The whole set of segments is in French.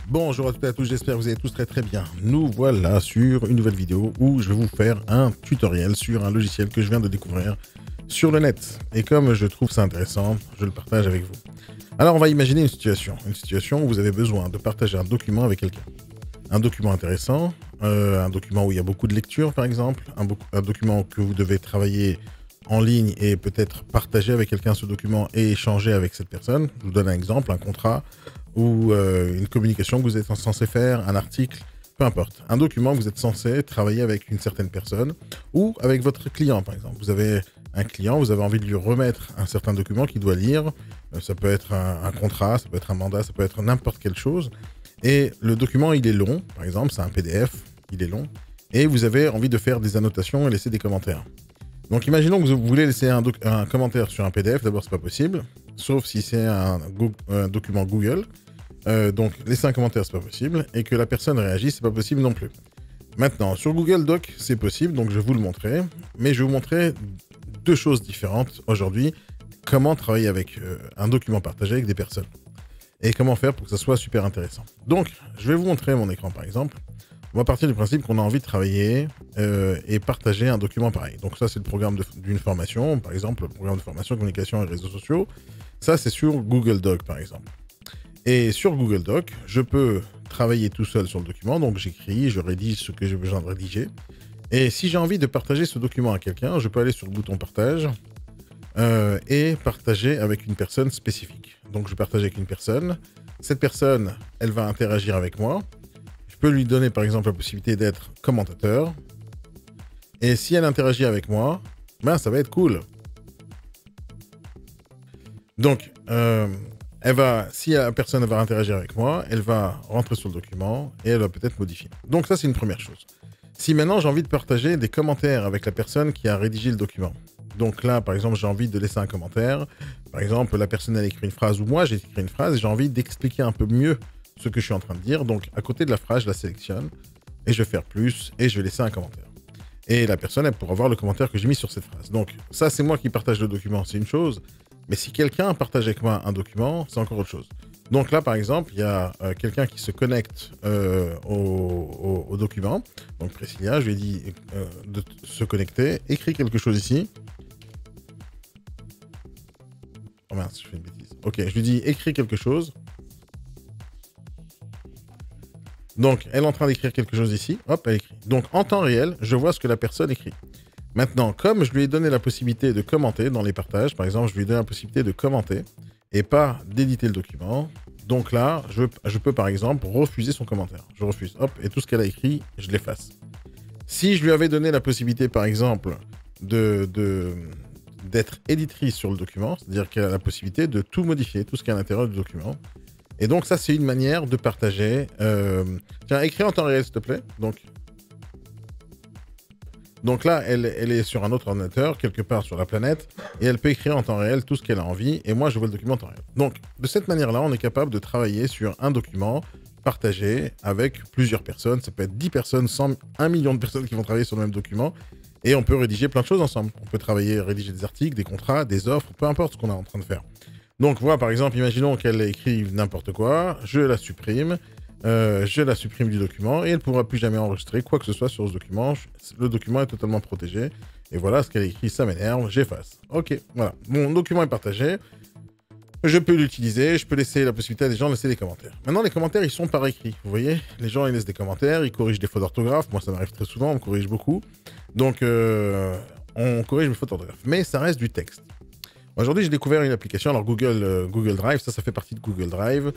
Bonjour à toutes et à tous, j'espère que vous allez tous très bien. Nous voilà sur une nouvelle vidéo où je vais vous faire un tutoriel sur un logiciel que je viens de découvrir sur le net. Et comme je trouve ça intéressant, je le partage avec vous. Alors on va imaginer une situation où vous avez besoin de partager un document avec quelqu'un. Un document intéressant, un document où il y a beaucoup de lecture par exemple, un document que vous devez travailler en ligne et peut-être partager avec quelqu'un ce document et échanger avec cette personne. Je vous donne un exemple, un contrat ou une communication que vous êtes censé faire, un article, peu importe. Un document que vous êtes censé travailler avec une certaine personne ou avec votre client par exemple. Vous avez un client, vous avez envie de lui remettre un certain document qu'il doit lire. Ça peut être un contrat, ça peut être un mandat, ça peut être n'importe quelle chose. Et le document, il est long, par exemple, c'est un PDF, il est long. Et vous avez envie de faire des annotations et laisser des commentaires. Donc imaginons que vous voulez laisser un commentaire sur un PDF, d'abord c'est pas possible, sauf si c'est un document Google. Donc laisser un commentaire c'est pas possible, et que la personne réagisse c'est pas possible non plus. Maintenant, sur Google Doc c'est possible, donc je vais vous le montrer, mais je vais vous montrer deux choses différentes aujourd'hui, comment travailler avec un document partagé avec des personnes, et comment faire pour que ça soit super intéressant. Donc je vais vous montrer mon écran par exemple. On va partir du principe qu'on a envie de travailler et partager un document pareil. Donc ça, c'est le programme d'une formation, par exemple, le programme de formation, communication et réseaux sociaux. Ça, c'est sur Google Doc, par exemple. Et sur Google Doc, je peux travailler tout seul sur le document. Donc j'écris, je rédige ce que j'ai besoin de rédiger. Et si j'ai envie de partager ce document à quelqu'un, je peux aller sur le bouton partage et partager avec une personne spécifique. Donc je partage avec une personne. Cette personne, elle va interagir avec moi. Je peux lui donner par exemple la possibilité d'être commentateur. Et si elle interagit avec moi, ben ça va être cool. Donc, si la personne va interagir avec moi, elle va rentrer sur le document et elle va peut-être modifier. Donc ça, c'est une première chose. Si maintenant j'ai envie de partager des commentaires avec la personne qui a rédigé le document. Donc là, par exemple, j'ai envie de laisser un commentaire. Par exemple, la personne, elle écrit une phrase ou moi, j'ai écrit une phrase et j'ai envie d'expliquer un peu mieux ce que je suis en train de dire. Donc, à côté de la phrase, je la sélectionne et je vais faire plus et je vais laisser un commentaire. Et la personne, elle pourra voir le commentaire que j'ai mis sur cette phrase. Donc, ça, c'est moi qui partage le document, c'est une chose. Mais si quelqu'un partage avec moi un document, c'est encore autre chose. Donc là, par exemple, il y a quelqu'un qui se connecte au document. Donc, Priscilla, je lui ai dit de se connecter, écrit quelque chose ici. Oh mince, je fais une bêtise. Ok, je lui dis écris quelque chose. Donc, elle est en train d'écrire quelque chose ici. Hop, elle écrit. Donc, en temps réel, je vois ce que la personne écrit. Maintenant, comme je lui ai donné la possibilité de commenter dans les partages, par exemple, je lui ai donné la possibilité de commenter et pas d'éditer le document. Donc là, je peux par exemple refuser son commentaire. Je refuse. Hop, et tout ce qu'elle a écrit, je l'efface. Si je lui avais donné la possibilité, par exemple, d'être éditrice sur le document, c'est-à-dire qu'elle a la possibilité de tout modifier, tout ce qui est à l'intérieur du document. Et donc ça, c'est une manière de partager. Tiens, écris en temps réel, s'il te plaît. Donc là, elle est sur un autre ordinateur, quelque part sur la planète, et elle peut écrire en temps réel tout ce qu'elle a envie, et moi, je vois le document en temps réel. Donc, de cette manière-là, on est capable de travailler sur un document partagé avec plusieurs personnes. Ça peut être 10 personnes, 100, 1 million de personnes qui vont travailler sur le même document, et on peut rédiger plein de choses ensemble. On peut rédiger des articles, des contrats, des offres, peu importe ce qu'on est en train de faire. Donc, voilà, par exemple, imaginons qu'elle écrive n'importe quoi, je la supprime du document et elle ne pourra plus jamais enregistrer quoi que ce soit sur ce document. Le document est totalement protégé. Et voilà, ce qu'elle écrit, ça m'énerve, j'efface. Ok, voilà. Mon document est partagé. Je peux l'utiliser, je peux laisser la possibilité à des gens de laisser des commentaires. Maintenant, les commentaires, ils sont par écrit. Vous voyez, les gens, ils laissent des commentaires, ils corrigent des fautes d'orthographe. Moi, ça m'arrive très souvent, on me corrige beaucoup. Donc, on corrige mes fautes d'orthographe. Mais ça reste du texte. Aujourd'hui, j'ai découvert une application, alors Google Drive, ça fait partie de Google Drive.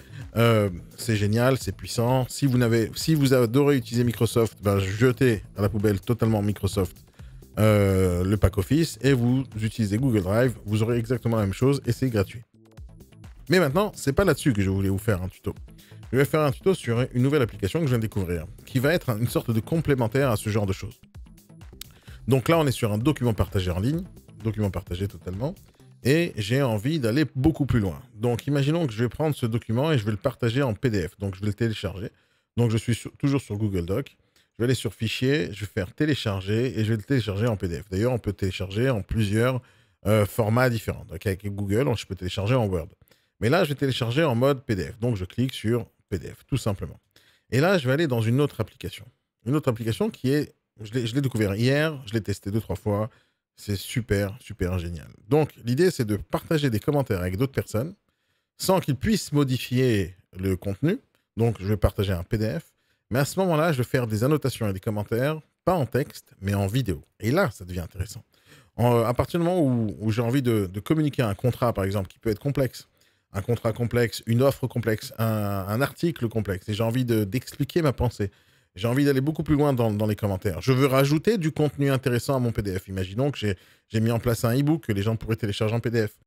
C'est génial, c'est puissant. Si vous adorez utiliser Microsoft, ben, jetez à la poubelle totalement Microsoft le pack Office et vous utilisez Google Drive, vous aurez exactement la même chose et c'est gratuit. Mais maintenant, c'est pas là-dessus que je voulais vous faire un tuto. Je vais faire un tuto sur une nouvelle application que je viens de découvrir, qui va être une sorte de complémentaire à ce genre de choses. Donc là, on est sur un document partagé en ligne, document partagé totalement. Et j'ai envie d'aller beaucoup plus loin. Donc, imaginons que je vais prendre ce document et je vais le partager en PDF. Donc, je vais le télécharger. Donc, je suis toujours sur Google Doc. Je vais aller sur Fichier, je vais faire télécharger et je vais le télécharger en PDF. D'ailleurs, on peut télécharger en plusieurs formats différents. Donc, avec Google, je peux télécharger en Word. Mais là, je vais télécharger en mode PDF. Donc, je clique sur PDF, tout simplement. Et là, je vais aller dans une autre application. Une autre application qui est, je l'ai découvert hier, je l'ai testé 2-3 fois. C'est super, super génial. Donc, l'idée, c'est de partager des commentaires avec d'autres personnes sans qu'ils puissent modifier le contenu. Donc, je vais partager un PDF. Mais à ce moment-là, je vais faire des annotations et des commentaires, pas en texte, mais en vidéo. Et là, ça devient intéressant. À partir du moment où j'ai envie de communiquer un contrat, par exemple, qui peut être complexe, un contrat complexe, une offre complexe, un article complexe, et j'ai envie d'expliquer ma pensée, j'ai envie d'aller beaucoup plus loin dans les commentaires. Je veux rajouter du contenu intéressant à mon PDF. Imaginons que j'ai mis en place un e-book que les gens pourraient télécharger en PDF.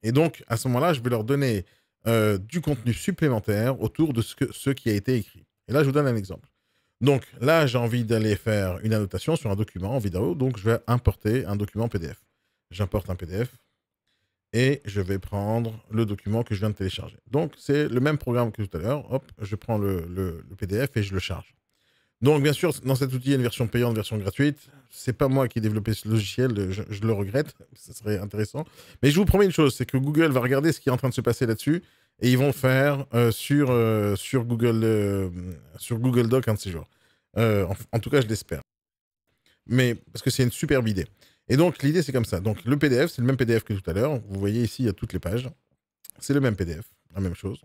Et donc, à ce moment-là, je vais leur donner du contenu supplémentaire autour de ce qui a été écrit. Et là, je vous donne un exemple. Donc là, j'ai envie d'aller faire une annotation sur un document en vidéo, donc je vais importer un document PDF. J'importe un PDF et je vais prendre le document que je viens de télécharger. Donc, c'est le même programme que tout à l'heure. Hop, je prends le PDF et je le charge. Donc, bien sûr, dans cet outil, il y a une version payante, une version gratuite. C'est pas moi qui ai développé ce logiciel, je le regrette, ça serait intéressant. Mais je vous promets une chose, c'est que Google va regarder ce qui est en train de se passer là-dessus et ils vont faire sur Google Doc un de ces jours. En tout cas, je l'espère. Mais parce que c'est une superbe idée. Et donc, l'idée, c'est comme ça. Donc, le PDF, c'est le même PDF que tout à l'heure. Vous voyez ici, il y a toutes les pages. C'est le même PDF, la même chose.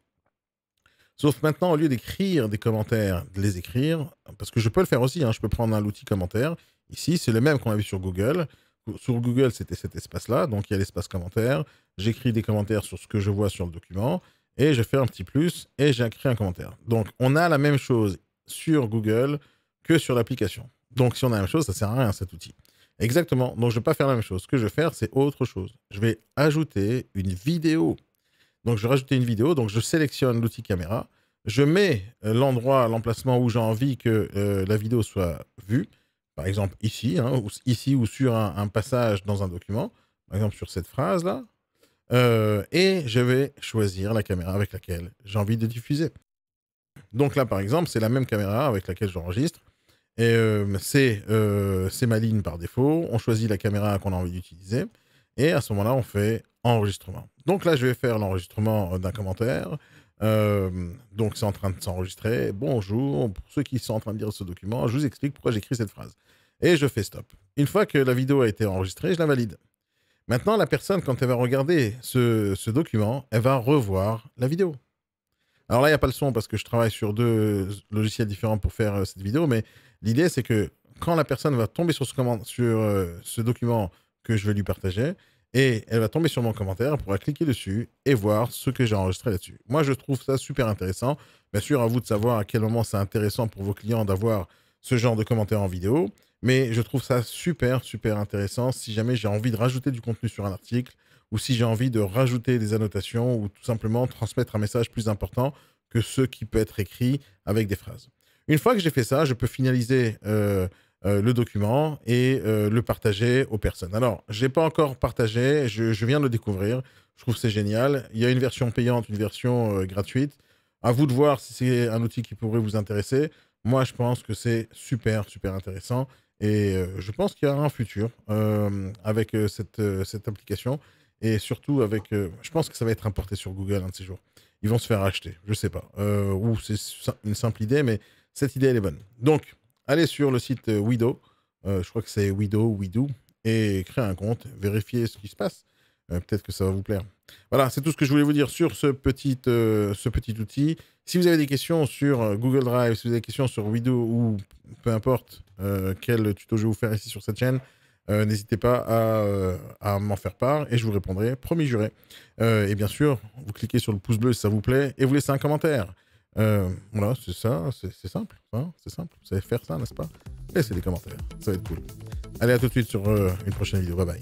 Sauf maintenant, au lieu d'écrire des commentaires, de les écrire, parce que je peux le faire aussi, hein, je peux prendre l'outil commentaire. Ici, c'est le même qu'on a vu sur Google. Sur Google, c'était cet espace-là, donc il y a l'espace commentaire. J'écris des commentaires sur ce que je vois sur le document, et je fais un petit plus, et j'écris un commentaire. Donc, on a la même chose sur Google que sur l'application. Donc, si on a la même chose, ça ne sert à rien, cet outil. Exactement, donc je ne vais pas faire la même chose. Ce que je vais faire, c'est autre chose. Je vais ajouter une vidéo. Donc, je vais rajouter une vidéo. Donc, je sélectionne l'outil caméra. Je mets l'endroit, l'emplacement où j'ai envie que la vidéo soit vue. Par exemple, ici, hein, ici ou sur un passage dans un document. Par exemple, sur cette phrase-là. Et je vais choisir la caméra avec laquelle j'ai envie de diffuser. Donc là, par exemple, c'est la même caméra avec laquelle j'enregistre. Et c'est ma ligne par défaut. On choisit la caméra qu'on a envie d'utiliser. Et à ce moment-là, on fait enregistrement. Donc là, je vais faire l'enregistrement d'un commentaire. Donc c'est en train de s'enregistrer. Bonjour, pour ceux qui sont en train de lire ce document, je vous explique pourquoi j'écris cette phrase. Et je fais stop. Une fois que la vidéo a été enregistrée, je la valide. Maintenant, la personne, quand elle va regarder ce document, elle va revoir la vidéo. Alors là, il n'y a pas le son parce que je travaille sur 2 logiciels différents pour faire cette vidéo, mais l'idée, c'est que quand la personne va tomber sur ce document que je vais lui partager, et elle va tomber sur mon commentaire, elle pourra cliquer dessus et voir ce que j'ai enregistré là-dessus. Moi, je trouve ça super intéressant. Bien sûr, à vous de savoir à quel moment c'est intéressant pour vos clients d'avoir ce genre de commentaires en vidéo, mais je trouve ça super, super intéressant si jamais j'ai envie de rajouter du contenu sur un article, ou si j'ai envie de rajouter des annotations, ou tout simplement transmettre un message plus important que ce qui peut être écrit avec des phrases. Une fois que j'ai fait ça, je peux finaliser le document et le partager aux personnes. Alors, je n'ai pas encore partagé, je viens de le découvrir, je trouve que c'est génial. Il y a une version payante, une version gratuite. À vous de voir si c'est un outil qui pourrait vous intéresser. Moi, je pense que c'est super, super intéressant. Et je pense qu'il y a un futur avec cette application. Et surtout avec... je pense que ça va être importé sur Google un de ces jours. Ils vont se faire acheter, je sais pas. Ou c'est une simple idée, mais cette idée, elle est bonne. Donc, allez sur le site Wido, je crois que c'est Wido, et créez un compte, vérifiez ce qui se passe. Peut-être que ça va vous plaire. Voilà, c'est tout ce que je voulais vous dire sur ce petit outil. Si vous avez des questions sur Google Drive, si vous avez des questions sur Wido ou peu importe quel tuto je vais vous faire ici sur cette chaîne, n'hésitez pas à m'en faire part et je vous répondrai, promis juré. Et bien sûr, vous cliquez sur le pouce bleu si ça vous plaît et vous laissez un commentaire. Voilà, c'est ça, c'est simple, hein, c'est simple. Vous savez faire ça, n'est-ce pas? Laissez des commentaires, ça va être cool. Allez, à tout de suite sur une prochaine vidéo. Bye bye.